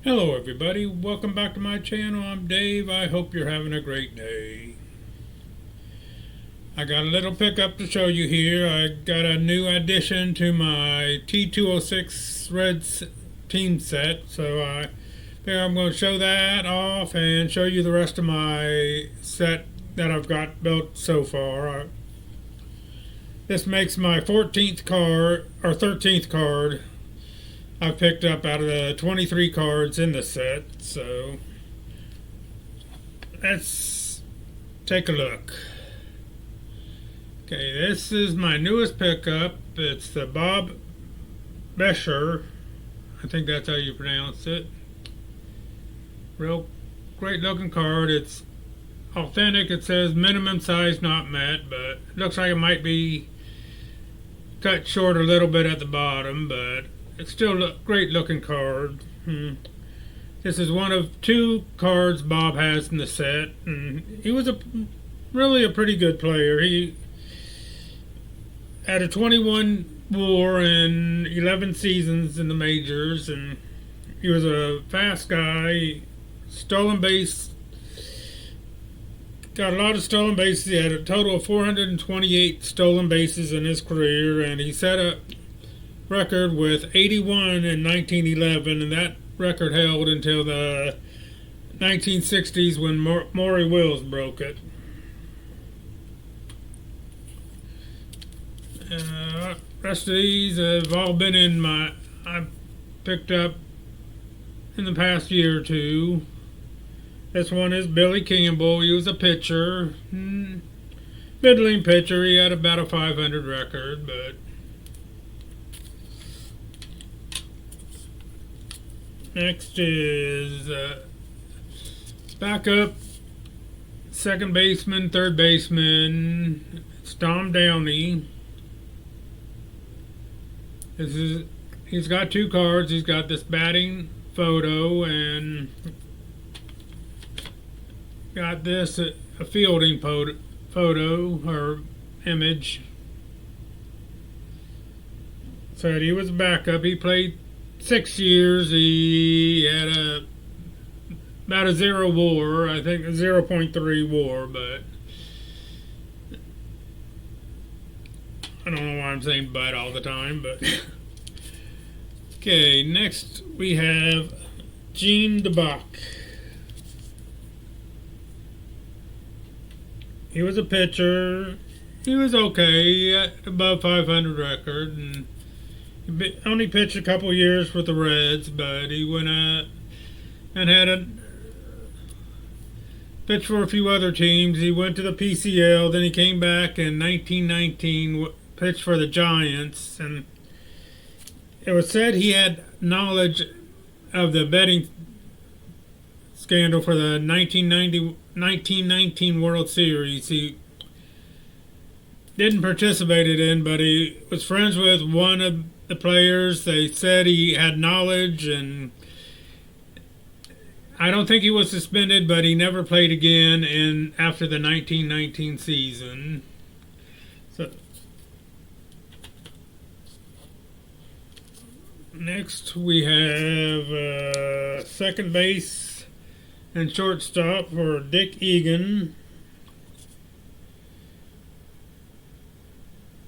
Hello everybody, welcome back to my channel. I'm Dave. I hope you're having a great day. I got a little pickup to show you here. I got a new addition to my T206 Reds team set, so I figure I'm going to show that off and show you the rest of my set that I've got built so far. This makes my 14th card, or 13th card I picked up out of the 23 cards in the set, so let's take a look. Okay, this is my newest pickup. It's the Bob Bescher. I think that's how you pronounce it. Real great looking card. It's authentic. It says minimum size not met, but it looks like it might be cut short a little bit at the bottom, but it's still a great looking card. This is one of two cards Bob has in the set, and he was really a pretty good player. He had a 21 WAR and 11 seasons in the majors, and he was a fast guy. Stolen base, got a lot of stolen bases. He had a total of 428 stolen bases in his career, and he set a record with 81 in 1911, and that record held until the 1960s when Maury Wills broke it. Rest of these have all been I've picked up in the past year or two. This one is Billy Campbell. He was a pitcher, middling pitcher. He had about a 500 record, but next is backup second baseman, third baseman. It's Tom Downey. He's got two cards. He's got this batting photo and got this a fielding photo or image. Said he was a backup. He played 6 years. He had about a 0 WAR, I think a 0.3 WAR, but I don't know why I'm saying but all the time, but okay, next we have Gene DeBach. He was a pitcher. He was okay. He had above 500 record, and he only pitched a couple years with the Reds, but he went out and had a pitch for a few other teams. He went to the PCL, then he came back in 1919, pitched for the Giants, and it was said he had knowledge of the betting scandal for the 1919 World Series. He didn't participate in, but he was friends with one of the players. They said he had knowledge, and I don't think he was suspended, but he never played again after the 1919 season. So next we have second base and shortstop for Dick Egan.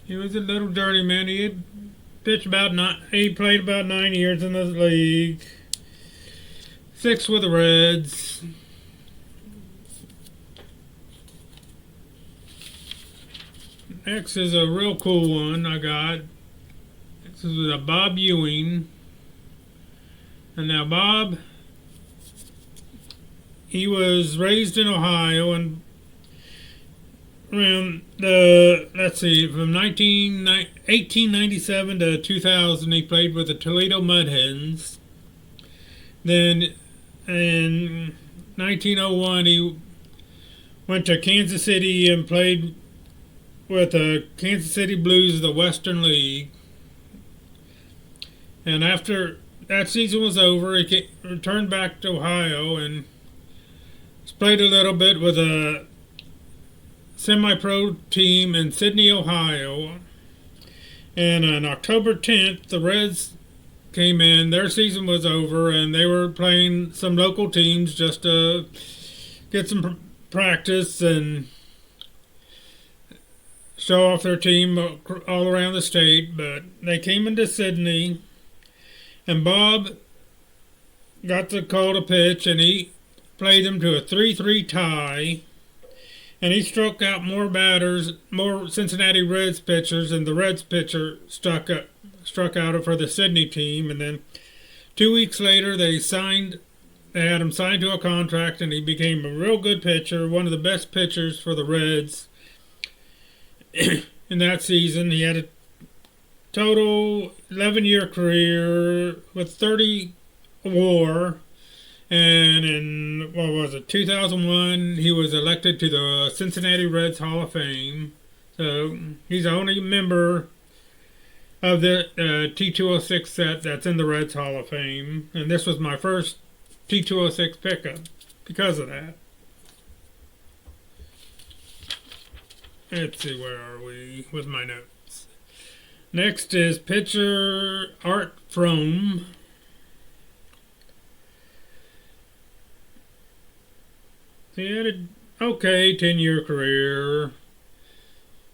He was a little journeyman. He had he played about 9 years in the league. 6 with the Reds. Next is a real cool one I got. This is a Bob Ewing. And now Bob, he was raised in Ohio, and around from 1897 to 2000, he played with the Toledo Mud Hens. Then in 1901, he went to Kansas City and played with the Kansas City Blues of the Western League. And after that season was over, he returned back to Ohio and played a little bit with a semi-pro team in Sydney, Ohio. And on October 10th, the Reds came in. Their season was over, and they were playing some local teams just to get some practice and show off their team all around the state. But they came into Sydney, and Bob got the call to pitch, and he played them to a 3-3 tie. And he struck out more batters, more Cincinnati Reds pitchers, than the Reds pitcher struck out for the Sydney team. And then 2 weeks later, they had him signed to a contract, and he became a real good pitcher, one of the best pitchers for the Reds in that season. He had a total 11-year career with 30 WAR. And in, 2001, he was elected to the Cincinnati Reds Hall of Fame. So he's the only member of the T206 set that's in the Reds Hall of Fame. And this was my first T206 pickup because of that. Let's see, where are we with my notes? Next is pitcher Art Frome. He had an okay 10-year career.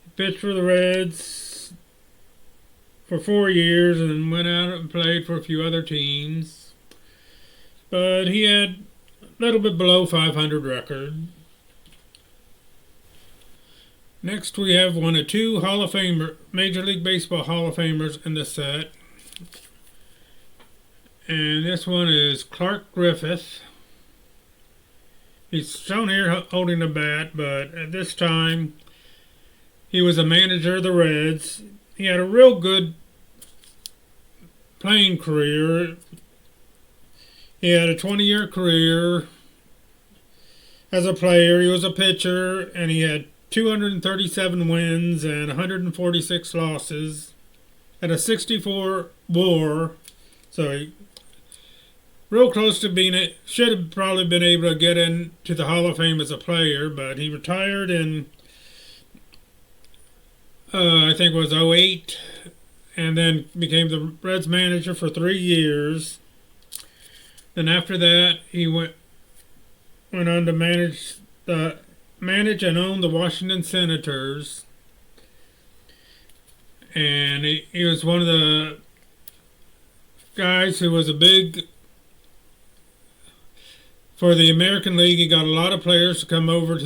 He pitched for the Reds for 4 years and then went out and played for a few other teams. But he had a little bit below 500 record. Next we have one of two Major League Baseball Hall of Famers in the set. And this one is Clark Griffith. He's shown here holding a bat, but at this time, he was a manager of the Reds. He had a real good playing career. He had a 20-year career as a player. He was a pitcher, and he had 237 wins and 146 losses. Had a 64 WAR, so he real close to being it. Should have probably been able to get into the Hall of Fame as a player, but he retired in I think it was 2008, and then became the Reds manager for 3 years. Then after that, he went on to manage and own the Washington Senators, and he was one of the guys who was a big. For the American League, he got a lot of players to come over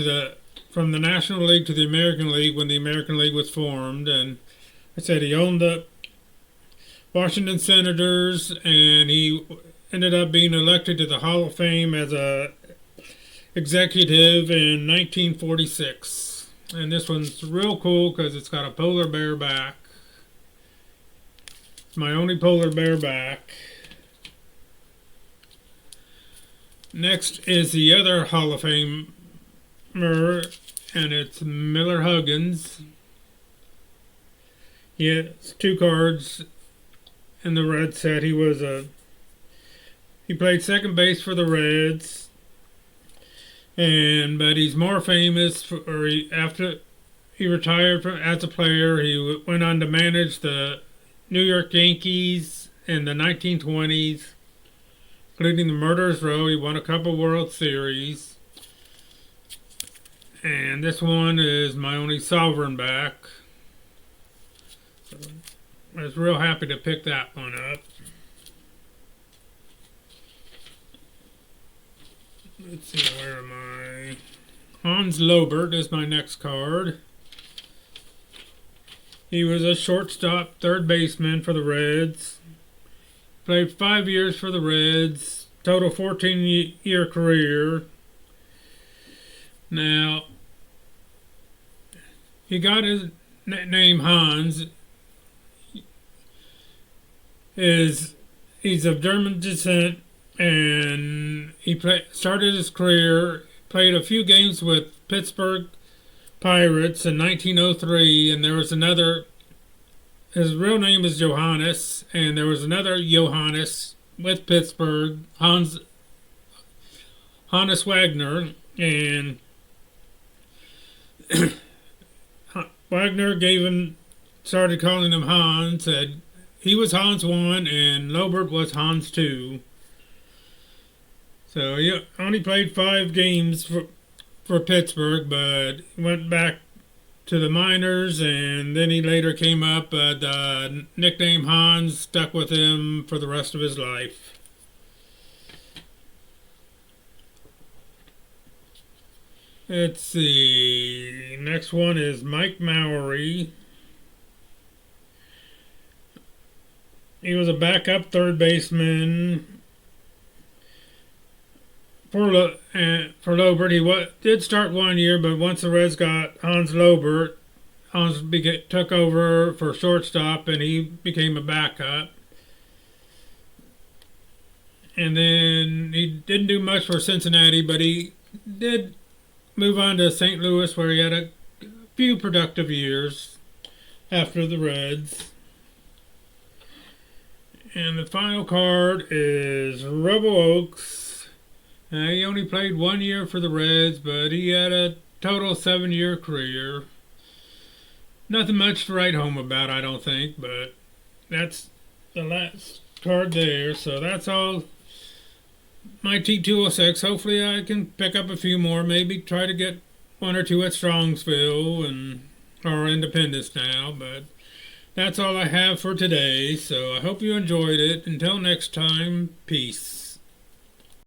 from the National League to the American League when the American League was formed. And I said he owned the Washington Senators, and he ended up being elected to the Hall of Fame as a executive in 1946. And this one's real cool because it's got a polar bear back. It's my only polar bear back. Next is the other Hall of Famer, and it's Miller Huggins. He has 2 cards in the Red set. He played second base for the Reds, but he's more famous after he retired as a player. He went on to manage the New York Yankees in the 1920s. Including the Murderers Row. He won a couple World Series. And this one is my only sovereign back. So I was real happy to pick that one up. Let's see, where am I? Hans Lobert is my next card. He was a shortstop, third baseman for the Reds. Played 5 years for the Reds, total 14-year career. Now, he got his name Hans. He's of German descent, and he started his career, played a few games with Pittsburgh Pirates in 1903, and there was another. His real name is Johannes, and there was another Johannes with Pittsburgh, Hannes Wagner, and Wagner started calling him Hans. Said he was Hans 1 and Lobert was Hans 2. So he only played 5 games for Pittsburgh, but went back to the minors, and then he later came up. The nickname Hans stuck with him for the rest of his life. Let's see. Next one is Mike Mowry. He was a backup third baseman for Lobert. He did start 1 year, but once the Reds got Hans Lobert, Hans took over for shortstop, and he became a backup. And then he didn't do much for Cincinnati, but he did move on to St. Louis, where he had a few productive years after the Reds. And the final card is Rubble Oaks. He only played 1 year for the Reds, but he had a total 7-year career. Nothing much to write home about, I don't think, but that's the last card there. So that's all my T206. Hopefully I can pick up a few more, maybe try to get 1 or 2 at Strongsville or Independence now, but that's all I have for today, so I hope you enjoyed it. Until next time, peace.